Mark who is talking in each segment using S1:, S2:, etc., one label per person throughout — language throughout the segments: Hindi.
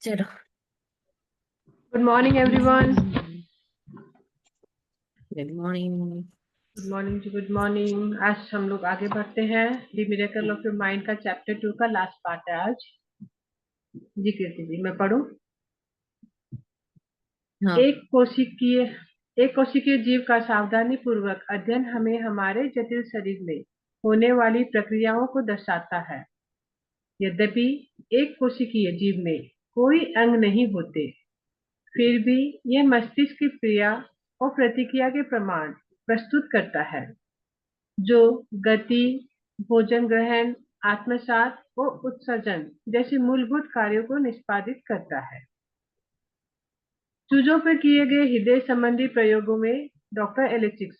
S1: चलो।
S2: Good morning everyone.
S1: Good morning.
S2: Good morning ji, good morning. आज हम लोग आगे बढ़ते हैं। The miracle of your mind का चैप्टर 2 का लास्ट पार्ट है आज। जी कीर्ति जी, मैं पढ़ूं।
S1: हाँ।
S2: एक कोशिकीय एक कोशिकीय जीव का सावधानी पूर्वक अध्ययन हमें हमारे जटिल शरीर में होने वाली प्रक्रियाओं को दर्शाता है। यद्यपि एक कोशिकीय जीव में कोई अंग नहीं होते, फिर भी यह मस्तिष्क की क्रिया और प्रतिक्रिया के प्रमाण प्रस्तुत करता है, जो गति, भोजन ग्रहण, आत्मसात और उत्सर्जन जैसे मूलभूत कार्यों को निष्पादित करता है। चूजों पर किए गए हृदय संबंधी प्रयोगों में डॉक्टर एलेक्सिस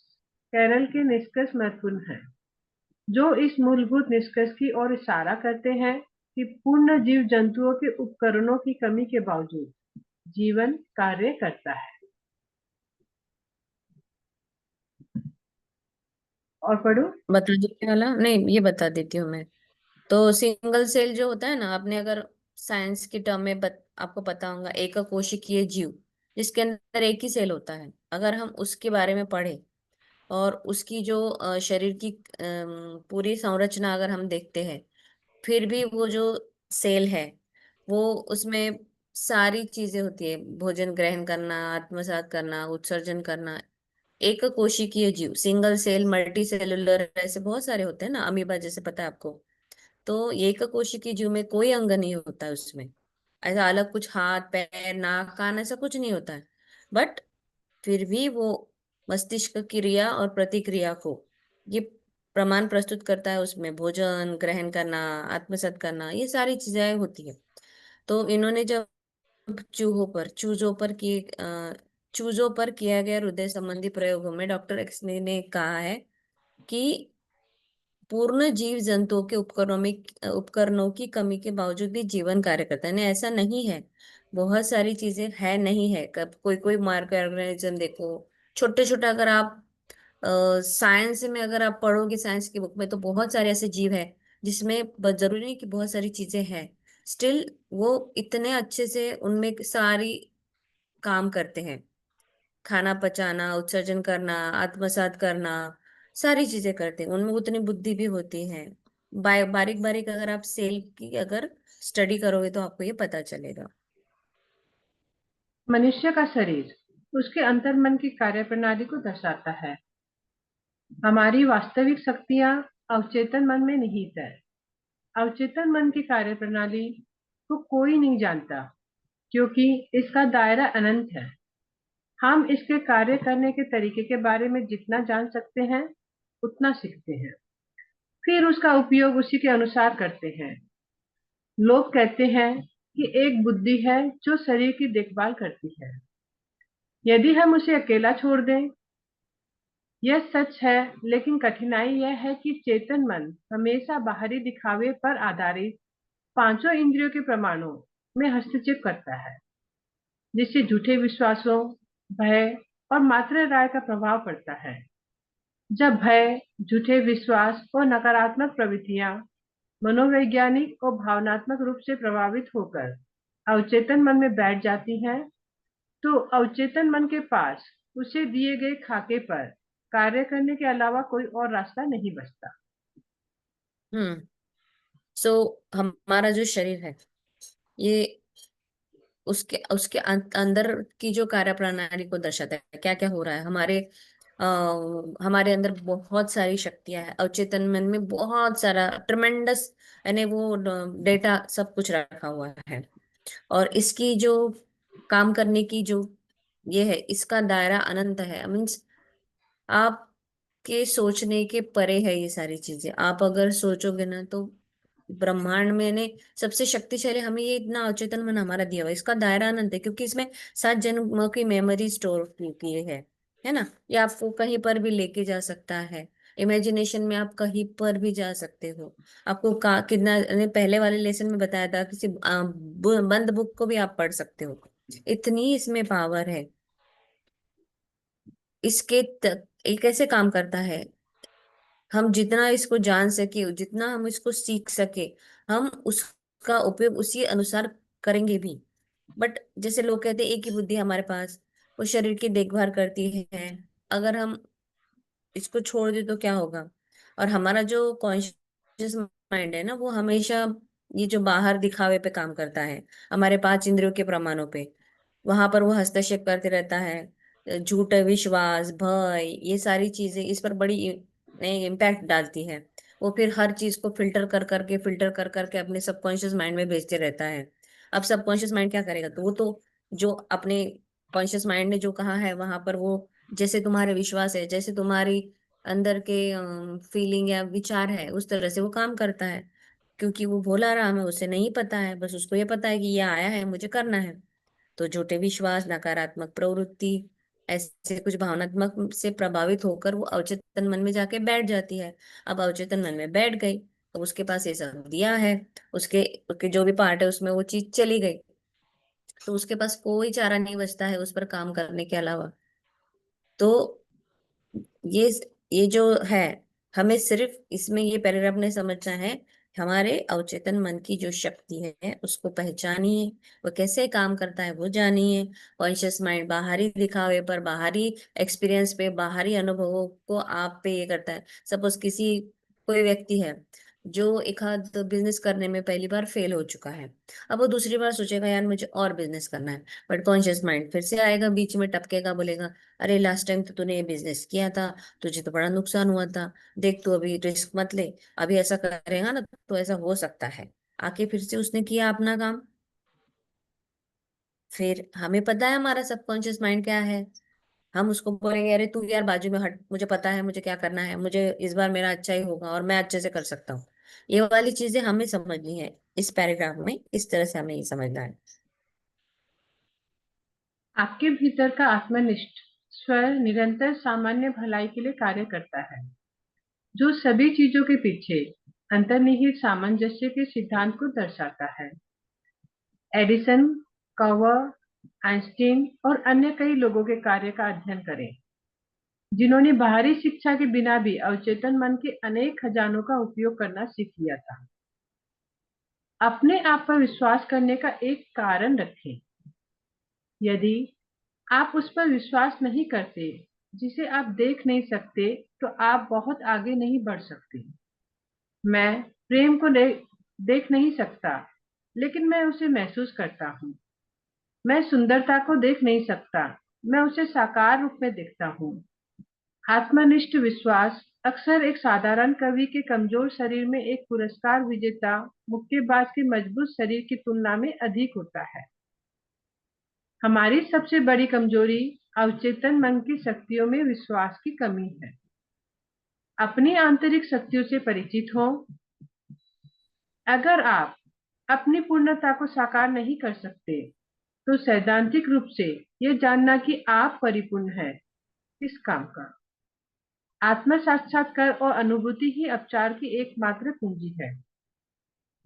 S2: कैरल के निष्कर्ष महत्वपूर्ण हैं, जो इस मूलभूत निष्कर्ष की ओर इशारा करते हैं कि पूर्ण जीव जंतुओं के उपकरणों की कमी के बावजूद जीवन कार्य करता है। और पढ़ो।
S1: बता दो क्या वाला, नहीं ये बता देती हूँ मैं। तो सिंगल सेल जो होता है ना, आपने अगर साइंस की टर्म में आपको पता होगा, एक कोशिकीय जीव जिसके अंदर एक ही सेल होता है। अगर हम उसके बारे में पढ़े और उसकी जो शरीर की पूरी संरचना अगर हम देखते हैं, फिर भी वो जो सेल है, वो उसमें सारी चीजें होती है। भोजन ग्रहण करना, आत्मसात करना, उत्सर्जन करना। एक कोशिकीय जीव, सिंगल सेल, मल्टी सेलुलर, ऐसे बहुत सारे होते हैं ना, अमीबा जैसे, पता है आपको। तो एक कोशिकीय जीव में कोई अंग नहीं होता है उसमें। ऐसा अलग कुछ हाथ पैर नाक कान ऐसा कुछ नहीं होता है। बट फिर भी वो मस्तिष्क क्रिया और प्रतिक्रिया को ये प्रमाण प्रस्तुत करता है। उसमें भोजन ग्रहण करना, आत्मसात करना, ये सारी चीजें होती है। तो इन्होंने जब चूजों पर किया गया हृदय संबंधी प्रयोगों में डॉक्टर एक्स ने कहा है कि पूर्ण जीव जंतुओं के उपकरणों की कमी के बावजूद भी जीवन कार्य करता है। नहीं, ऐसा नहीं है। बहुत सारी चीजें है, नहीं है कब कोई कोई माइक्रो ऑर्गेनिज्म देखो, छोटे छोटे। अगर आप साइंस में अगर आप पढ़ोगे, साइंस की बुक में, तो बहुत सारे ऐसे जीव है जिसमें जरूरी नहीं कि बहुत सारी चीजें हैं। स्टिल वो इतने अच्छे से उनमें सारी काम करते हैं। खाना पचाना, उत्सर्जन करना, आत्मसात करना, सारी चीजें करते हैं। उनमें उतनी बुद्धि भी होती है। बारीक बारीक अगर आप सेल की अगर स्टडी करोगे तो आपको ये पता चलेगा।
S2: मनुष्य का शरीर उसके अंतर्मन की कार्यप्रणाली को दर्शाता है। हमारी वास्तविक शक्तियां अवचेतन मन में निहित है। अवचेतन मन की कार्यप्रणाली को कोई नहीं जानता, क्योंकि इसका दायरा अनंत है। हम इसके कार्य करने के तरीके के बारे में जितना जान सकते हैं, उतना सीखते हैं, फिर उसका उपयोग उसी के अनुसार करते हैं। लोग कहते हैं कि एक बुद्धि है जो शरीर की देखभाल करती है। यदि हम उसे अकेला छोड़ दें, यह सच है, लेकिन कठिनाई यह है कि चेतन मन हमेशा बाहरी दिखावे पर आधारित पांचों इंद्रियों के प्रमाणों में हस्तक्षेप करता है, जिससे झूठे विश्वासों, भय और मात्र राय का प्रभाव पड़ता है। जब भय, झूठे विश्वास और नकारात्मक प्रवृत्तियां मनोवैज्ञानिक और भावनात्मक रूप से प्रभावित होकर अवचेतन मन में बैठ जाती हैं, तो अवचेतन मन के पास उसे दिए गए खाके पर कार्य करने के अलावा कोई और रास्ता नहीं बचता।
S1: हम्म। सो हमारा जो शरीर है, ये उसके उसके अंदर की जो कार्य प्रणाली को दर्शाता है। क्या क्या हो रहा है आ, हमारे अंदर बहुत सारी शक्तियां हैं। अवचेतन मन में बहुत सारा ट्रमेंडस, यानी वो डेटा सब कुछ रखा हुआ है। और इसकी जो काम करने की जो ये है, इसका दायरा अनंत है। मीन्स आपके सोचने के परे है ये सारी चीजें। आप अगर सोचोगे ना, तो ब्रह्मांड में ने सबसे शक्तिशाली हमें ये इतना अचेतन मन हमारा दिया हुआ है। इसका दायरा अनंत है, क्योंकि इसमें 7 जन्मों की मेमोरी स्टोर की है ना। ये आपको कहीं पर भी लेके जा सकता है। इमेजिनेशन में आप कहीं पर भी जा सकते हो। आपको कितना ने पहले वाले लेसन में बताया था, किसी बंद बुक को भी आप पढ़ सकते हो। इतनी इसमें पावर है। ये कैसे काम करता है, हम जितना इसको जान सके, जितना हम इसको सीख सके, हम उसका उपयोग उसी अनुसार करेंगे भी। बट जैसे लोग कहते हैं एक ही बुद्धि है हमारे पास, वो शरीर की देखभाल करती है। अगर हम इसको छोड़ दे तो क्या होगा? और हमारा जो कॉन्शियस माइंड है ना, वो हमेशा ये जो बाहर दिखावे पे काम करता है, हमारे पांच इंद्रियों के प्रमाणों पे, वहां पर वो हस्तक्षेप करते रहता है। झूठे विश्वास, भय, ये सारी चीजें इस पर बड़ी इम्पैक्ट डालती है। वो फिर हर चीज को फिल्टर कर करके अपने सबकॉन्शियस माइंड में भेजते रहता है। अब सबकॉन्शियस माइंड क्या करेगा? तो वो तो जो अपने कॉन्शियस माइंड ने जो कहा है वहां पर वो, जैसे तुम्हारे विश्वास है, जैसे तुम्हारी अंदर के फीलिंग या विचार है, उस तरह से वो काम करता है। क्योंकि वो भोला राम है, उसे नहीं पता है, बस उसको ये पता है कि ये आया है, मुझे करना है। तो झूठे विश्वास, नकारात्मक प्रवृत्ति, ऐसे कुछ भावनात्मक से प्रभावित होकर वो अवचेतन मन में जाके बैठ जाती है। अब अवचेतन मन में बैठ गई तो उसके पास ये सब दिया है, उसके उसके जो भी पार्ट है उसमें वो चीज चली गई, तो उसके पास कोई चारा नहीं बचता है उस पर काम करने के अलावा। तो ये ये जो है, हमें सिर्फ इसमें ये पैराग्राफ ने समझना है, हमारे अवचेतन मन की जो शक्ति है उसको पहचानिए, वो कैसे काम करता है वो जानिए। कॉन्शियस माइंड बाहरी दिखावे पर, बाहरी एक्सपीरियंस पे, बाहरी अनुभवों को आप पे ये करता है। सपोज किसी, कोई व्यक्ति है जो एक आध बिजनेस करने में पहली बार फेल हो चुका है, अब वो दूसरी बार सोचेगा यार मुझे और बिजनेस करना है, बट कॉन्शियस माइंड फिर से आएगा बीच में, टपकेगा, बोलेगा अरे लास्ट टाइम तो तूने ये बिजनेस किया था, तुझे तो बड़ा नुकसान हुआ था, देख तू अभी रिस्क मत ले, अभी ऐसा करेगा ना तो ऐसा हो सकता है। आके फिर से उसने किया अपना काम। फिर हमें पता है हमारा सबकॉन्शियस माइंड क्या है, हम उसको बोलेंगे अरे तू यार बाजू में हट, मुझे पता है मुझे क्या करना है, मुझे इस बार मेरा अच्छा ही होगा और मैं अच्छे से कर सकता हूँ। ये वाली चीजें हमें समझनी है इस पैराग्राफ में, इस तरह से हमें ये समझना है।
S2: आपके भीतर का आत्मनिष्ठ स्वर निरंतर सामान्य भलाई के लिए कार्य करता है, जो सभी चीजों के पीछे अंतर्निहित सामंजस्य के सिद्धांत को दर्शाता है। एडिसन, कवर, आइंस्टीन और अन्य कई लोगों के कार्य का अध्ययन करें, जिन्होंने बाहरी शिक्षा के बिना भी अवचेतन मन के अनेक खजानों का उपयोग करना सीख लिया था। अपने आप पर विश्वास करने का एक कारण रखें। यदि आप उस पर विश्वास नहीं करते जिसे आप देख नहीं सकते, तो आप बहुत आगे नहीं बढ़ सकते। मैं प्रेम को देख नहीं सकता, लेकिन मैं उसे महसूस करता हूँ। मैं सुंदरता को देख नहीं सकता, मैं उसे साकार रूप में देखता हूँ। आत्मनिष्ठ विश्वास अक्सर एक साधारण कवि के कमजोर शरीर में एक पुरस्कार विजेता मुक्केबाज के मजबूत शरीर की तुलना में अधिक होता है। हमारी सबसे बड़ी कमजोरी अवचेतन मन की शक्तियों में विश्वास की कमी है। अपनी आंतरिक शक्तियों से परिचित हो। अगर आप अपनी पूर्णता को साकार नहीं कर सकते, तो सैद्धांतिक रूप से यह जानना कि आप परिपूर्ण है इस काम का। आत्म साक्षात्कार और अनुभूति ही उपचार की एकमात्र पूंजी है।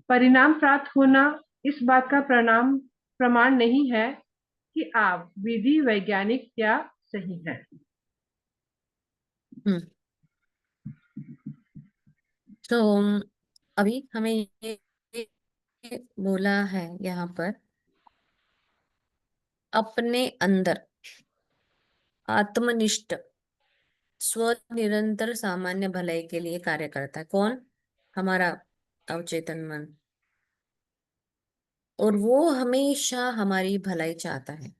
S2: परिणाम प्राप्त होना इस बात का प्रमाण नहीं है कि आप विधि वैज्ञानिक या सही है।
S1: हम्म। तो अभी हमें ये बोला है यहाँ पर, अपने अंदर आत्मनिष्ठ स्व निरंतर सामान्य भलाई के लिए कार्य करता है। कौन? हमारा अवचेतन मन। और वो हमेशा हमारी भलाई चाहता है,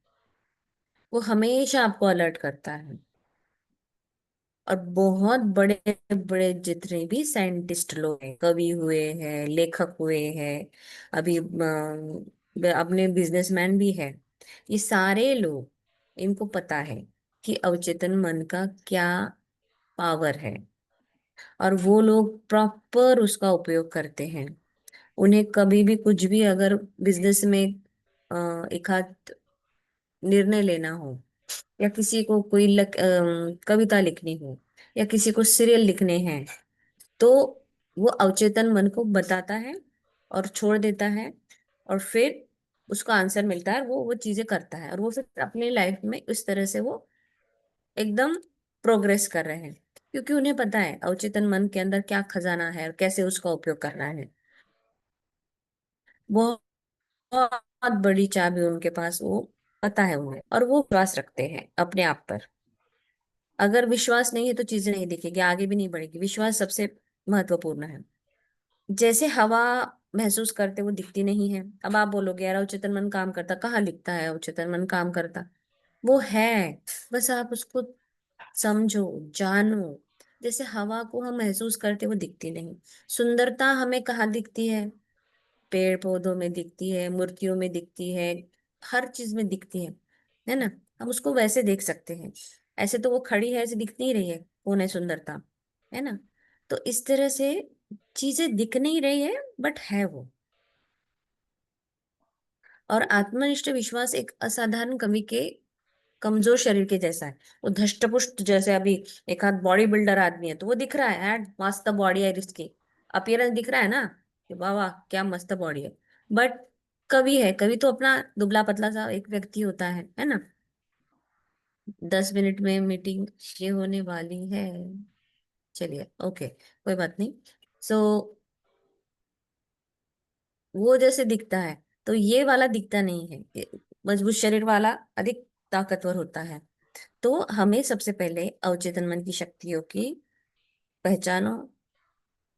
S1: वो हमेशा आपको अलर्ट करता है। और बहुत बड़े बड़े जितने भी साइंटिस्ट लोग हैं, कवि हुए हैं, लेखक हुए हैं, अभी अपने बिजनेसमैन भी है, ये सारे लोग, इनको पता है कि अवचेतन मन का क्या पावर है, और वो लोग प्रॉपर उसका उपयोग करते हैं। उन्हें कभी भी कुछ भी अगर बिजनेस में एक आध निर्णय लेना हो, या किसी को कोई कविता लिखनी हो, या किसी को सीरियल लिखने हैं, तो वो अवचेतन मन को बताता है और छोड़ देता है, और फिर उसका आंसर मिलता है, वो चीजें करता है, और वो फिर अपनी लाइफ में इस तरह से वो एकदम प्रोग्रेस कर रहे हैं। क्योंकि उन्हें पता है अवचेतन मन के अंदर क्या खजाना है और कैसे उसका उपयोग करना है। बहुत बहुत बड़ी चाबी उनके पास, वो पता है उन्हें, और वो विश्वास रखते हैं अपने आप पर। अगर विश्वास नहीं है तो चीजें नहीं दिखेगी, आगे भी नहीं बढ़ेगी। विश्वास सबसे महत्वपूर्ण है। जैसे हवा महसूस करते वो दिखती नहीं है। अब आप बोलोगे यार अवचेतन मन काम करता, कहाँ लिखता है अवचेतन मन काम करता? वो है, बस आप उसको समझो, जानो। जैसे हवा को हम महसूस करते, वो दिखती नहीं। सुंदरता हमें कहाँ दिखती है? पेड़ पौधों में दिखती है, मूर्तियों में दिखती है, हर चीज में दिखती है ना? हम उसको वैसे देख सकते हैं। ऐसे तो वो खड़ी है, ऐसे दिख नहीं रही है, कौन है सुंदरता, है ना? तो इस तरह से चीजें दिख नहीं रही है, बट है वो। और आत्मनिष्ठ विश्वास एक असाधारण कवि के कमजोर शरीर के जैसा है। वो धष्ट पुष्ट, जैसे अभी एक आध बॉडी बिल्डर आदमी है तो वो दिख रहा है यार, मस्त बॉडी है इसकी, अपीयरेंस दिख रहा है ना कि वाह वाह क्या मस्त बॉडी है। बट कवि है, कवि तो अपना दुबला पतला सा एक व्यक्ति होता है ना? 10 मिनट में मीटिंग ये होने वाली है, चलिए ओके, कोई बात नहीं। सो वो जैसे दिखता है, तो ये वाला दिखता नहीं है। ये मजबूत शरीर वाला अधिक ताकतवर होता है। तो हमें सबसे पहले अवचेतन मन की शक्तियों की पहचानो,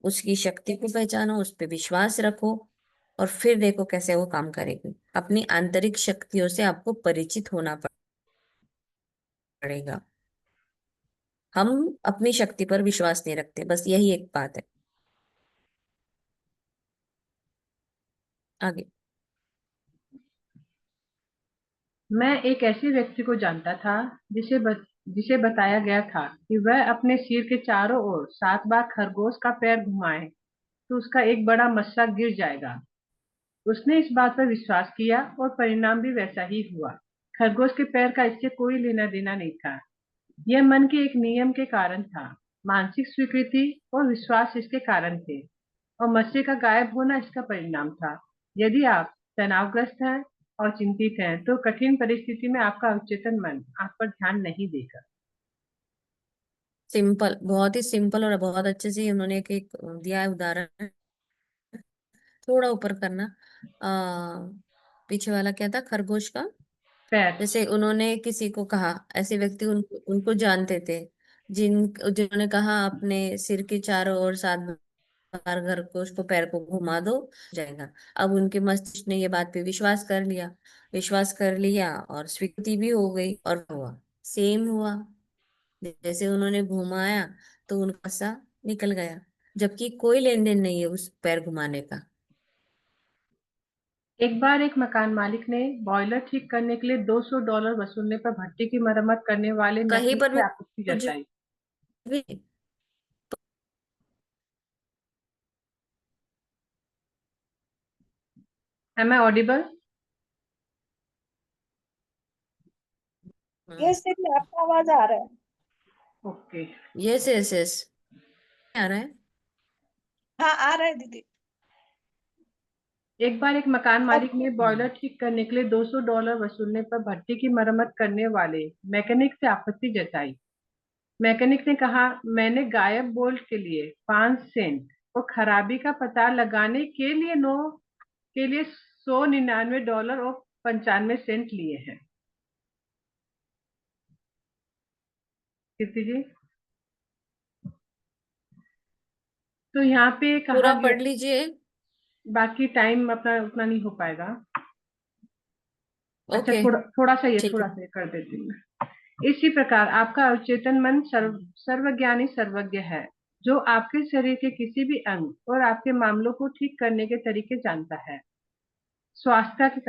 S1: उसकी शक्ति को पहचानो, उस पर विश्वास रखो, और फिर देखो कैसे वो काम करेगी। अपनी आंतरिक शक्तियों से आपको परिचित होना पड़ेगा। हम अपनी शक्ति पर विश्वास नहीं रखते, बस यही एक बात है। आगे।
S2: मैं एक ऐसे व्यक्ति को जानता था जिसे बताया गया था कि वह अपने सिर के चारों ओर 7 बार खरगोश का पैर घुमाए तो उसका एक बड़ा मस्सा गिर जाएगा। उसने इस बात पर विश्वास किया और परिणाम भी वैसा ही हुआ। खरगोश के पैर का इससे कोई लेना देना नहीं था। यह मन के एक नियम के कारण था। मानसिक स्वीकृति और विश्वास इसके कारण थे, और मस्से का गायब होना इसका परिणाम था। यदि आप तनावग्रस्त हैं और चिंतित हैं, तो कठिन परिस्थिति में आपका अवचेतन मन आप पर ध्यान नहीं देगा।
S1: सिंपल, बहुत ही सिंपल, और बहुत अच्छे से उन्होंने एक दिया है उदाहरण। थोड़ा ऊपर करना। आ, पीछे वाला क्या था खरगोश का?
S2: पैर।
S1: जैसे उन्होंने किसी को कहा, ऐसे व्यक्ति उनको जानते थे, जिन्होंने कहा अपने सिर के चारों ओर 7 बार घर को उसको पैर को घुमा दो, जाएगा। अब उनके मस्तिष्क ने ये बात पे विश्वास कर लिया और स्वीकृति भी हो गई, और हुआ, सेम हुआ। जैसे उन्होंने घुमाया तो उनका सा निकल गया, जबकि कोई लेन देन नहीं है उस पैर घुमाने का।
S2: एक बार एक मकान मालिक ने बॉयलर ठीक करने के लिए $200 वसूलने पर भट्टी की मरम्मत करने वाले
S1: कहीं
S2: मैकेनिक
S1: पर
S2: से
S1: भी
S2: आपत्ति
S1: कुछ
S2: जताई।
S1: भी।
S2: Am I audible?
S1: Hmm.
S3: Yes दीदी, आपका आवाज आ रहा है।
S2: ओके।
S1: यस यस यस, आ रहा है।
S3: हाँ, आ रहा है दीदी।
S2: एक बार एक मकान मालिक
S3: अब
S2: ने बॉयलर
S1: हम्म।
S2: ठीक करने के लिए $200 वसूलने पर भट्टी की मरम्मत करने वाले मैकेनिक से आपत्ति जताई। मैकेनिक ने कहा, मैंने गायब बोल्ट के लिए 5 सेंट और खराबी का पता लगाने के लिए 199 और 95 सेंट लिए हैं। कीर्ति जी, तो यहाँ पे कहा
S1: पूरा
S2: गया।
S1: पढ़ लीजिए।
S2: बाकी टाइम अपना उतना नहीं हो पाएगा। अच्छा,
S1: ओके, ठीक
S2: थोड़ा
S1: है।
S2: सा ये कर देती हूँ मैं। इसी प्रकार आपका अवचेतन मन सर्वज्ञानी सर्वज्ञ है, जो आपके शरीर के किसी भी अंग और आपके मामलों को ठीक करने के तरीके जानता है। स्वास्थ्य की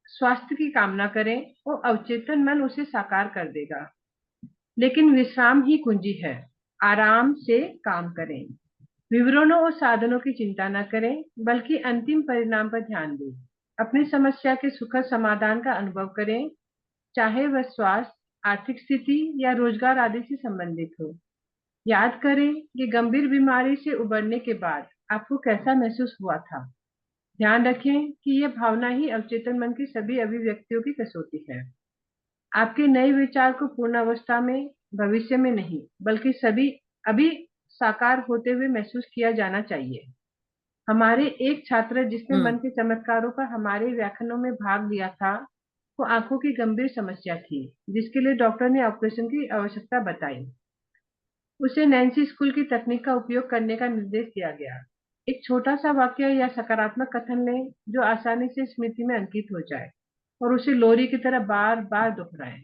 S2: स्वास्थ्य की कामना करें और अवचेतन मन उसे साकार कर देगा। लेकिन विश्राम ही कुंजी है। आराम से काम करें। विवरणों और साधनों की चिंता न करें, बल्कि अंतिम परिणाम पर ध्यान दें। अपनी समस्या के सुखद समाधान का अनुभव करें, चाहे वह स्वास्थ्य, आर्थिक स्थिति या रोजगार आदि से संबंधित हो। याद करें कि गंभीर बीमारी से उबरने के बाद आपको कैसा महसूस हुआ था। ध्यान रखें कि यह भावना ही अवचेतन मन की सभी अभिव्यक्तियों की कसौटी है। आपके नए विचार को पूर्णावस्था में, भविष्य में नहीं, बल्कि सभी अभी साकार होते हुए महसूस किया जाना चाहिए। हमारे एक छात्र जिसने मन
S1: हम्म।
S2: के चमत्कारों पर हमारे व्याख्यानों में भाग लिया था, को आंखों की गंभीर समस्या थी, जिसके लिए डॉक्टर ने ऑपरेशन की आवश्यकता बताई। उसे नैन्सी स्कूल की तकनीक का उपयोग करने का निर्देश दिया गया। एक छोटा सा वाक्य या सकारात्मक कथन लें जो आसानी से स्मृति में अंकित हो जाए और उसे लोरी की तरह बार बार दोहराएं।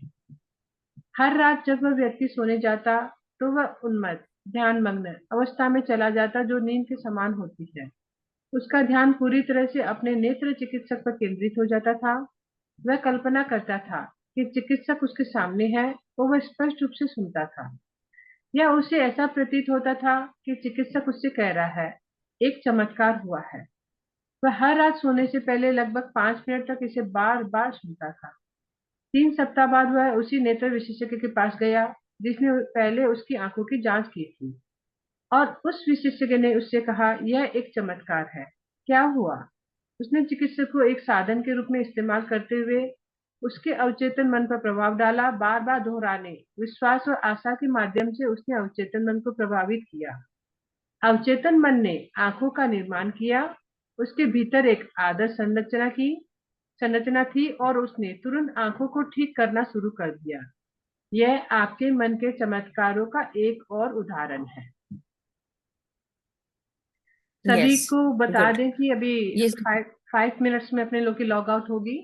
S2: हर रात जब वह व्यक्ति सोने जाता तो वह उन्मत्त ध्यानमग्न अवस्था में चला जाता जो नींद के समान होती है। उसका ध्यान पूरी तरह से अपने नेत्र चिकित्सक पर केंद्रित हो जाता था। वह कल्पना करता था कि चिकित्सक उसके सामने है और वह स्पष्ट रूप से सुनता था, या उसे ऐसा प्रतीत होता था कि चिकित्सक उससे कह रहा है, एक चमत्कार हुआ है। वह हर रात सोने से पहले लगभग 5 मिनट तक इसे बार बार सुनता था। 3 सप्ताह बाद वह उसी नेत्र विशेषज्ञ के पास गया जिसने पहले उसकी आंखों की जांच की थी, और उस विशेषज्ञ ने उससे कहा, यह एक चमत्कार है। क्या हुआ? उसने चिकित्सक को एक साधन के रूप में इस्तेमाल करते हुए उसके अवचेतन मन पर प्रभाव डाला। बार बार दोहराने, विश्वास और आशा के माध्यम से उसने अवचेतन मन को प्रभावित किया। अवचेतन मन ने आंखों का निर्माण किया। उसके भीतर एक आदर्श संरचना थी और उसने तुरंत आंखों को ठीक करना शुरू कर दिया। यह आपके मन के चमत्कारों का एक और उदाहरण है। सभी
S1: यस।
S2: को बता
S1: गुड।
S2: दें कि अभी
S1: ये
S2: 5 मिनट्स में अपने लोग की लॉग आउट होगी,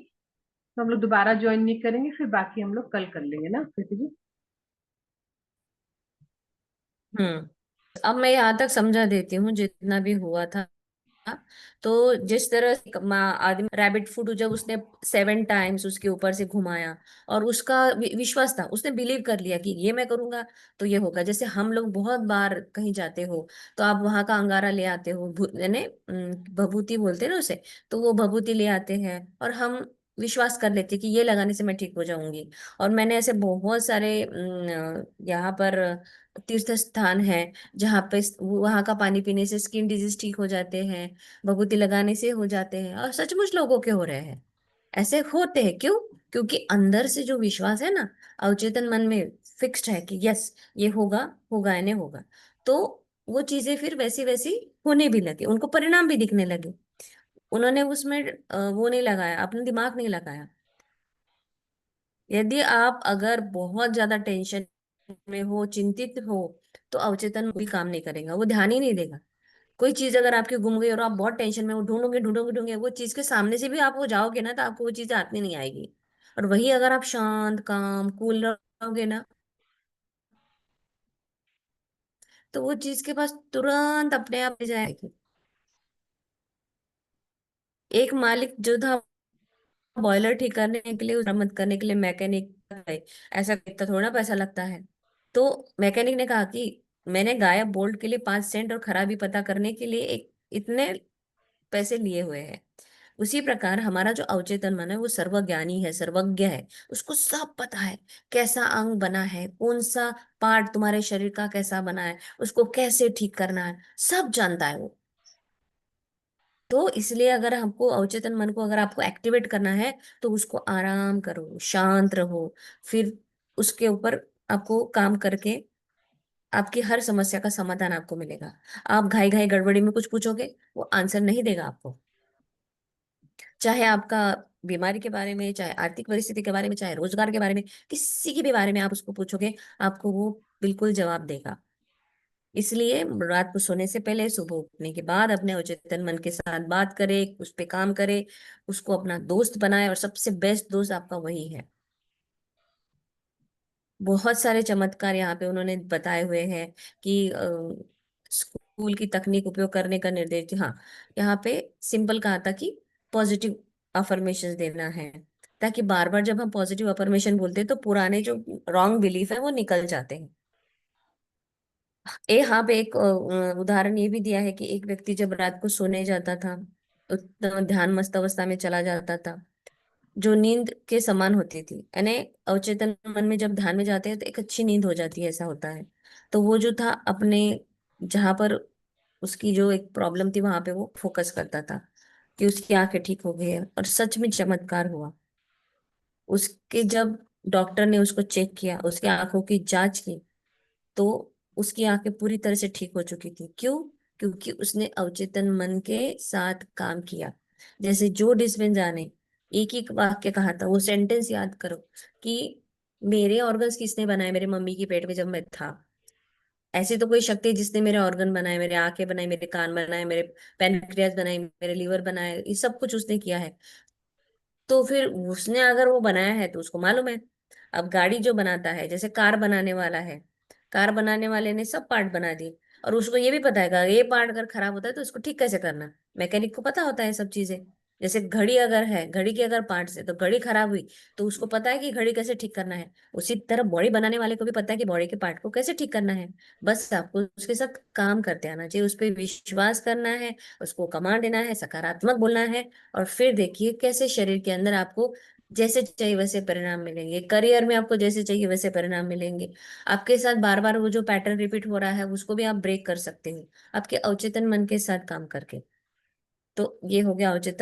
S2: तो हम लोग दोबारा ज्वाइन नहीं करेंगे, फिर बाकी हम लोग कल कर लेंगे ना प्रीति जी।
S1: हम्म। अब मैं यहाँ तक समझा देती हूँ जितना भी हुआ था। तो जिस तरह से आदमी रैबिट फूड जब उसने 7 टाइम्स उसके ऊपर से घुमाया, और उसका विश्वास था, उसने बिलीव कर लिया कि ये मैं करूंगा तो ये होगा। जैसे हम लोग बहुत बार कहीं जाते हो तो आप वहां का अंगारा ले आते हो, यानी भभूति बोलते हैं ना उसे। तो वो भभूति ले आते हैं और हम विश्वास कर लेते हैं कि ये लगाने से मैं ठीक हो जाऊंगी। और मैंने ऐसे बहुत सारे यहाँ पर तीर्थ स्थान है जहाँ पे वहां का पानी पीने से स्किन डिजीज ठीक हो जाते हैं, भभूति लगाने से हो जाते हैं, और सचमुच लोगों के हो रहे हैं। ऐसे होते हैं क्यों? क्योंकि अंदर से जो विश्वास है ना, अवचेतन मन में फिक्स्ड है कि यस, ये होगा, होगा यानी होगा। तो वो चीजें फिर वैसी वैसी होने भी लगे, उनको परिणाम भी दिखने लगे। उन्होंने उसमें वो नहीं लगाया, अपना दिमाग नहीं लगाया। यदि आप अगर बहुत ज्यादा टेंशन में हो, चिंतित हो, तो अवचेतन भी काम नहीं करेगा, वो ध्यान ही नहीं देगा। कोई चीज अगर आपकी गुम गई और आप बहुत टेंशन में हो, ढूंढोगे ढूंढोगे ढूंढोगे, वो चीज के सामने से भी आप हो जाओगे ना, तो आपको वो चीज हाथ में नहीं आएगी। और वही अगर आप शांत काम कूल रहोगे ना, तो वो चीज के पास तुरंत अपने आप ले जाएगी। एक मालिक जो था, बॉयलर ठीक करने के लिए, मरम्मत करने के लिए मैकेनिक है, ऐसा इतना थोड़ा पैसा लगता है। तो मैकेनिक ने कहा कि मैंने गायब बोल्ट के लिए 5 सेंट और खराबी पता करने के लिए एक इतने पैसे लिए हुए हैं। उसी प्रकार हमारा जो अवचेतन मन है वो सर्वज्ञानी है, सर्वज्ञ है। उसको सब पता है, कैसा अंग बना है, कौन सा पार्ट तुम्हारे शरीर का कैसा बना है, उसको कैसे ठीक करना है, सब जानता है वो। तो इसलिए अगर हमको अवचेतन मन को अगर आपको एक्टिवेट करना है, तो उसको आराम करो, शांत रहो, फिर उसके ऊपर आपको काम करके आपकी हर समस्या का समाधान आपको मिलेगा। आप घाई घाई गड़बड़ी में कुछ पूछोगे, वो आंसर नहीं देगा आपको। चाहे आपका बीमारी के बारे में, चाहे आर्थिक परिस्थिति के बारे में, चाहे रोजगार के बारे में, किसी के भी बारे में आप उसको पूछोगे, आपको वो बिल्कुल जवाब देगा। इसलिए रात को सोने से पहले, सुबह उठने के बाद अपने अवचेतन मन के साथ बात करे, उस पे काम करे, उसको अपना दोस्त बनाए, और सबसे बेस्ट दोस्त आपका वही है। बहुत सारे चमत्कार यहाँ पे उन्होंने बताए हुए हैं कि स्कूल की तकनीक उपयोग करने का निर्देश। हाँ, यहाँ पे सिंपल कहा था कि पॉजिटिव अफर्मेशन देना है, ताकि बार बार जब हम पॉजिटिव अफर्मेशन बोलते हैं तो पुराने जो रॉन्ग बिलीफ है वो निकल जाते हैं। यहाँ पे एक उदाहरण ये भी दिया है कि एक व्यक्ति जब रात को सोने जाता था तो ध्यान मस्त अवस्था में चला जाता था, जो नींद के समान होती थी, यानी अवचेतन मन में जब ध्यान में जाते हैं तो एक अच्छी नींद हो जाती है, ऐसा होता है। तो वो जो था अपने, जहां पर उसकी जो एक प्रॉब्लम थी वहां पे वो फोकस करता था कि उसकी आंखें ठीक हो गई है, और सच में चमत्कार हुआ। उसके जब डॉक्टर ने उसको चेक किया, उसकी आंखों की जांच की, तो उसकी आंखें पूरी तरह से ठीक हो चुकी थी। क्यों? क्योंकि उसने अवचेतन मन के साथ काम किया। जैसे जो डिस्पेंजा ने एक ही वाक्य कहा था, वो सेंटेंस याद करो कि मेरे ऑर्गन्स किसने बनाए मेरे मम्मी की पेट में जब मैं था। ऐसी तो कोई शक्ति है जिसने मेरे ऑर्गन बनाए, मेरे आंखें बनाए, मेरे कान बनाए, मेरे पैनक्रियास बनाए, मेरे लीवर बनाए, ये सब कुछ उसने किया है। तो फिर उसने अगर वो बनाया है तो उसको मालूम है। अब गाड़ी जो बनाता है, जैसे कार बनाने वाला है, कार बनाने वाले ने सब पार्ट बना दिए, और उसको ये भी पता है कि ये पार्ट अगर खराब होता है तो इसको ठीक कैसे करना। मैकेनिक को पता होता है सब चीजें। जैसे घड़ी अगर है, घड़ी के अगर पार्ट्स है, तो घड़ी खराब हुई तो उसको पता है कि घड़ी कैसे ठीक करना है। उसी तरह बॉडी बनाने वाले को भी पता है कि बॉडी के पार्ट को कैसे ठीक करना है। बस आपको उसके साथ काम करते आना चाहिए, उस पर विश्वास करना है, उसको कमांड देना है, सकारात्मक बोलना है। और फिर देखिए कैसे शरीर के अंदर आपको जैसे चाहिए वैसे परिणाम मिलेंगे, करियर में आपको जैसे चाहिए वैसे परिणाम मिलेंगे। आपके साथ बार बार वो जो पैटर्न रिपीट हो रहा है उसको भी आप ब्रेक कर सकते हो, आपके अवचेतन मन के साथ काम करके। तो ये हो गया अवचेतन